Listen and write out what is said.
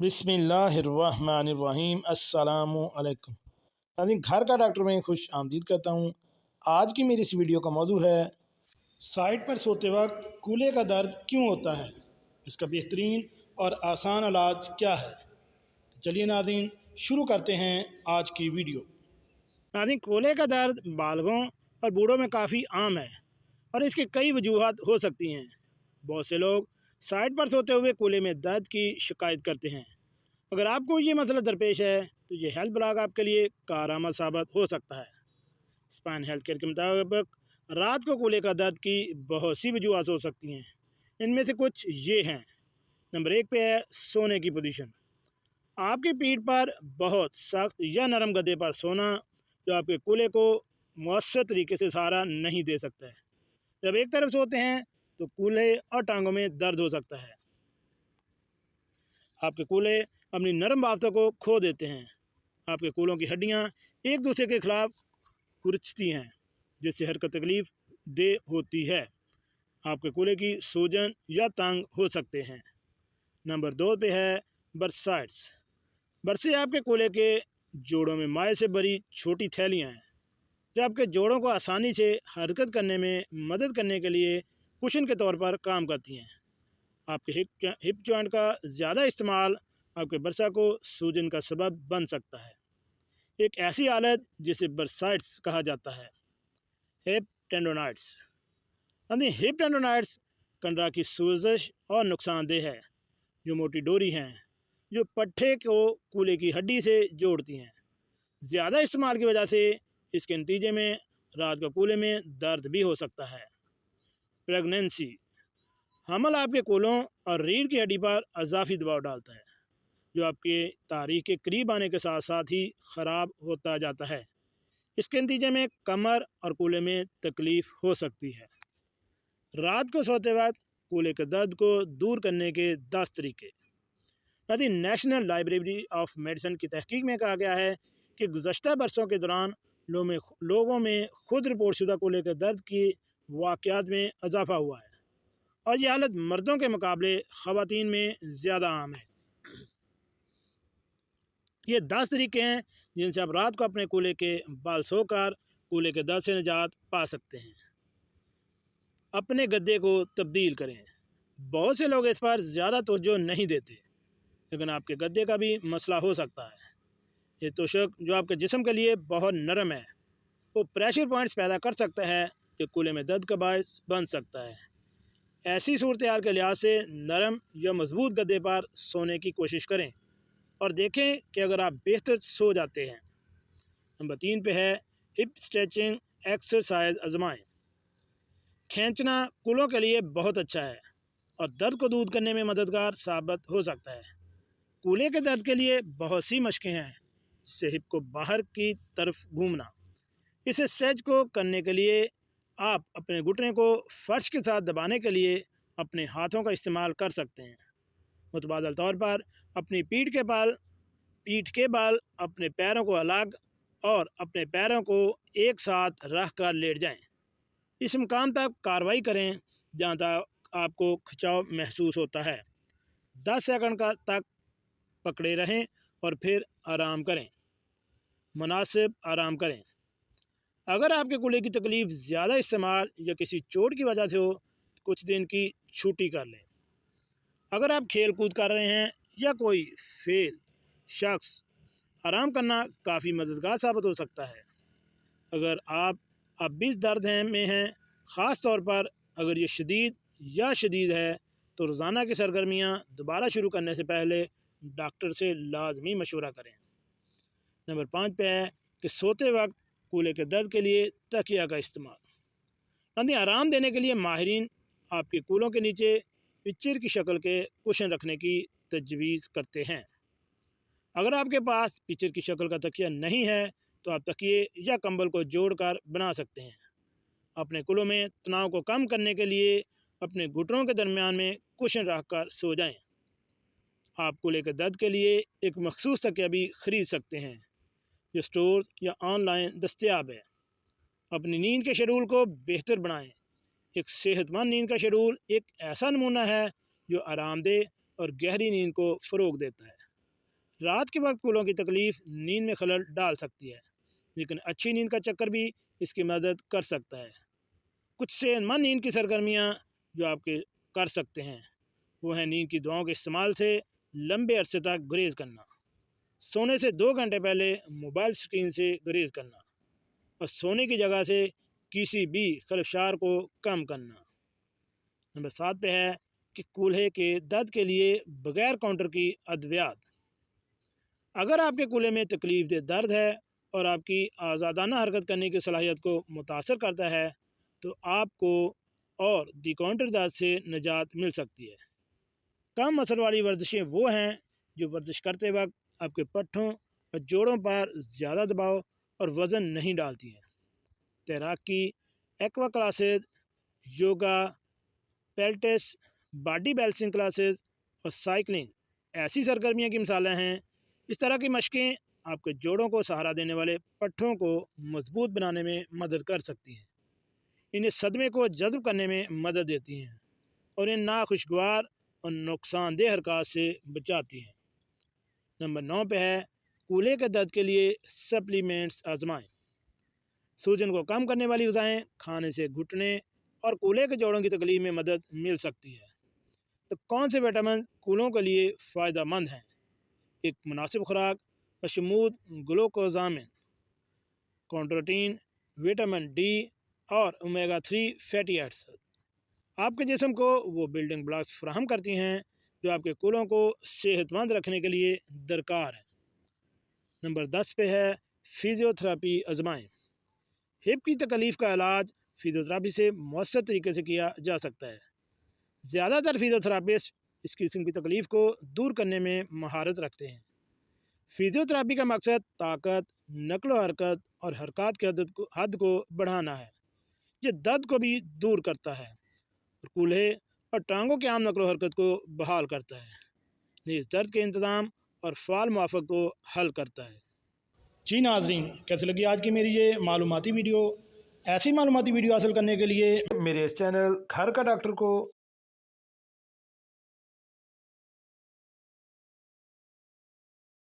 बिस्मिल्लाहिर्रहमानिर्रहीम अस्सलामुअलैकुम। नाज़रीन, घर का डॉक्टर में खुश आमदीद करता हूँ। आज की मेरी इस वीडियो का मौजू है साइड पर सोते वक्त कूल्हे का दर्द क्यों होता है, इसका बेहतरीन और आसान इलाज क्या है। तो चलिए नाज़रीन, शुरू करते हैं आज की वीडियो। नाज़रीन, कूल्हे का दर्द बालगों और बूढ़ों में काफ़ी आम है और इसकी कई वजूहात हो सकती हैं। बहुत से लोग साइड पर सोते हुए कूल्हे में दर्द की शिकायत करते हैं। अगर आपको ये मसला दरपेश है तो ये हेल्थ ब्लॉग आपके लिए कारआमद साबित हो सकता है। स्पाइन हेल्थ केयर के मुताबिक रात को कूल्हे का दर्द की बहुत सी वजूहत हो सकती हैं। इनमें से कुछ ये हैं। नंबर 1 पे है सोने की पोजीशन। आपकी पीठ पर बहुत सख्त या नरम गद्दे पर सोना जो आपके कूल्हे को मौसर तरीके से सहारा नहीं दे सकता है। जब एक तरफ सोते हैं तो कूल्हे और टांगों में दर्द हो सकता है। आपके कूल्हे अपनी नरम बाफ्तों को खो देते हैं। आपके कूल्हों की हड्डियां एक दूसरे के खिलाफ खुरचती हैं, जिससे हरकत तकलीफ दे होती है। आपके कूल्हे की सूजन या तंग हो सकते हैं। नंबर 2 पे है बर्साइड्स। बरसे आपके कूल्हे के जोड़ों में माए से भरी छोटी थैलियां हैं जो आपके जोड़ों को आसानी से हरकत करने में मदद करने के लिए कुशन के तौर पर काम करती हैं। आपके हिप जॉइंट का ज़्यादा इस्तेमाल आपके बरसा को सूजन का सबब बन सकता है। एक ऐसी हालत जिसे बर्साइट्स कहा जाता है। हिप टेंडोनाइट्स। यानी हिप टेंडोनाइट्स कंडरा की सूजश और नुकसानदेह है, जो मोटी डोरी हैं जो पट्ठे को कूल्हे की हड्डी से जोड़ती हैं। ज़्यादा इस्तेमाल की वजह से इसके नतीजे में रात को कूल्हे में दर्द भी हो सकता है। प्रेगनेंसी। हमल आपके कूल्हों और रीढ़ की हड्डी पर अजाफी दबाव डालता है, जो आपके तारीख के करीब आने के साथ साथ ही ख़राब होता जाता है। इसके नतीजे में कमर और कूल्हे में तकलीफ़ हो सकती है। रात को सोते वक्त कूल्हे के दर्द को दूर करने के 10 तरीके। यदि नेशनल लाइब्रेरी ऑफ मेडिसिन की तहकीक में कहा गया है कि गुज़श्ता बरसों के दौरान लोगों में खुद रिपोर्ट शुदा कूल्हे के दर्द की वाक़यात में इजाफा हुआ है और ये हालत मर्दों के मुकाबले ख़वातीन में ज़्यादा आम है। ये 10 तरीके हैं जिनसे आप रात को अपने कूल्हे के बाल सोकर कूल्हे के दर्द से निजात पा सकते हैं। अपने गद्दे को तब्दील करें। बहुत से लोग इस पर ज़्यादा तवज्जो नहीं देते, लेकिन आपके गद्दे का भी मसला हो सकता है। ये तोशक जो आपके जिस्म के लिए बहुत नरम है, वो प्रेशर पॉइंट्स पैदा कर सकता है जो कूल्हे में दर्द का बायस बन सकता है। ऐसी सूरत हाल के लिहाज से नरम या मजबूत गद्दे पर सोने की कोशिश करें और देखें कि अगर आप बेहतर सो जाते हैं। नंबर 3 पे है हिप स्ट्रेचिंग एक्सरसाइज आजमाएं। खींचना कूल्हों के लिए बहुत अच्छा है और दर्द को दूर करने में मददगार साबित हो सकता है। कूल्हे के दर्द के लिए बहुत सी मशकें हैं, जिससे हिप को बाहर की तरफ घूमना। इस स्ट्रेच को करने के लिए आप अपने घुटने को फर्श के साथ दबाने के लिए अपने हाथों का इस्तेमाल कर सकते हैं। मुतबादल तौर पर अपनी पीठ के बाल अपने पैरों को अलग और अपने पैरों को एक साथ रख कर लेट जाएं। इस मुकाम तक कार्रवाई करें जहाँ तक आपको खिंचाव महसूस होता है। 10 सेकंड तक पकड़े रहें और फिर आराम करें। मुनासिब आराम करें। अगर आपके कूल्हे की तकलीफ़ ज़्यादा इस्तेमाल या किसी चोट की वजह से हो तो कुछ दिन की छुट्टी कर लें। अगर आप खेल कूद कर रहे हैं या कोई फेल शख्स, आराम करना काफ़ी मददगार साबित हो सकता है। अगर आप अब भी में हैं, ख़ास तौर पर अगर ये शदीद है, तो रोज़ाना की सरगर्मियाँ दोबारा शुरू करने से पहले डॉक्टर से लाजमी मशवरा करें। नंबर 5 पे है कि सोते वक्त कूल्हे के दर्द के लिए तकिया का इस्तेमाल। यानी आराम देने के लिए माहिरीन आपके कूल्हों के नीचे पिक्चर की शक्ल के कुशन रखने की तजवीज़ करते हैं। अगर आपके पास पिक्चर की शक्ल का तकिया नहीं है तो आप तकिए या कंबल को जोड़कर बना सकते हैं। अपने कूल्हों में तनाव को कम करने के लिए अपने घुटनों के दरमियान में कुशन रख कर सो जाएं। आप कूल्हे के दर्द के लिए एक मखसूस तकिया भी ख़रीद सकते हैं जो स्टोर या ऑनलाइन दस्तयाब है। अपनी नींद के शेड्यूल को बेहतर बनाएं। एक सेहतमंद नींद का शेड्यूल एक ऐसा नमूना है जो आरामदेह और गहरी नींद को फ़रोग देता है। रात के वक्त कूलों की तकलीफ़ नींद में खलल डाल सकती है, लेकिन अच्छी नींद का चक्कर भी इसकी मदद कर सकता है। कुछ सेहतमंद नींद की सरगर्मियाँ जो आपके कर सकते हैं वो है नींद की दवाओं के इस्तेमाल से लंबे अरसे तक गुरेज करना, सोने से 2 घंटे पहले मोबाइल स्क्रीन से गुरेज करना और सोने की जगह से किसी भी खलफशार को कम करना। नंबर 7 पे है कि कूल्हे के दर्द के लिए बगैर काउंटर की अद्वियात। अगर आपके कूल्हे में तकलीफ दे दर्द है और आपकी आज़ादाना हरकत करने की सलाहियत को मुतासर करता है तो आपको और दी काउंटर दर्द से निजात मिल सकती है। कम असर वाली वर्जिशें वो हैं जो वर्जिश करते वक्त आपके पट्ठों और जोड़ों पर ज़्यादा दबाव और वज़न नहीं डालती हैं। तैराकी, aqua classes, yoga, pilates, body balancing classes और साइकिलिंग ऐसी सरगर्मियों की मिसालें हैं। इस तरह की मशकें आपके जोड़ों को सहारा देने वाले पट्ठों को मजबूत बनाने में मदद कर सकती हैं। इन्हें सदमे को जज़्ब करने में मदद देती हैं और इन नाखुशगवार और नुकसानदेह हरकत से बचाती हैं। नंबर 9 पे है कूल्हे के दर्द के लिए सप्लीमेंट्स आजमाएं। सूजन को कम करने वाली ग़िज़ाएँ खाने से घुटने और कूल्हे के जोड़ों की तकलीफ में मदद मिल सकती है। तो कौन से विटामिन कूलों के लिए फ़ायदेमंद हैं? एक मुनासिब खुराक बशमूल ग्लूकोजामिन, कॉन्ड्रोटिन, विटामिन डी और ओमेगा 3 फैटी एसिड आपके जिस्म को वो बिल्डिंग ब्लॉक्स फराहम करती हैं जो आपके कूलों को सेहतमंद रखने के लिए दरकार है। नंबर 10 पे है फ़िज़ियोथेरेपी आजमाएं। हिप की तकलीफ़ का इलाज फ़िज़ियोथेरेपी से मौसर तरीके से किया जा सकता है। ज़्यादातर फ़िज़ियोथेरेपिस्ट इस किस्म की तकलीफ़ को दूर करने में महारत रखते हैं। फ़िज़ियोथेरेपी का मकसद ताकत, नक्ल हरकत और हरकत की हद को बढ़ाना है। ये दर्द को भी दूर करता है और कूल्हे और टांगों के आम नक्ल हरकत को बहाल करता है। नीज़ दर्द के इंतज़ाम और फ़ाल मुआफ़क़त को हल करता है। जी नाज़रीन, कैसे लगी आज की मेरी ये मालूमाती वीडियो? ऐसी मालूमाती वीडियो हासिल करने के लिए मेरे इस चैनल घर का डॉक्टर को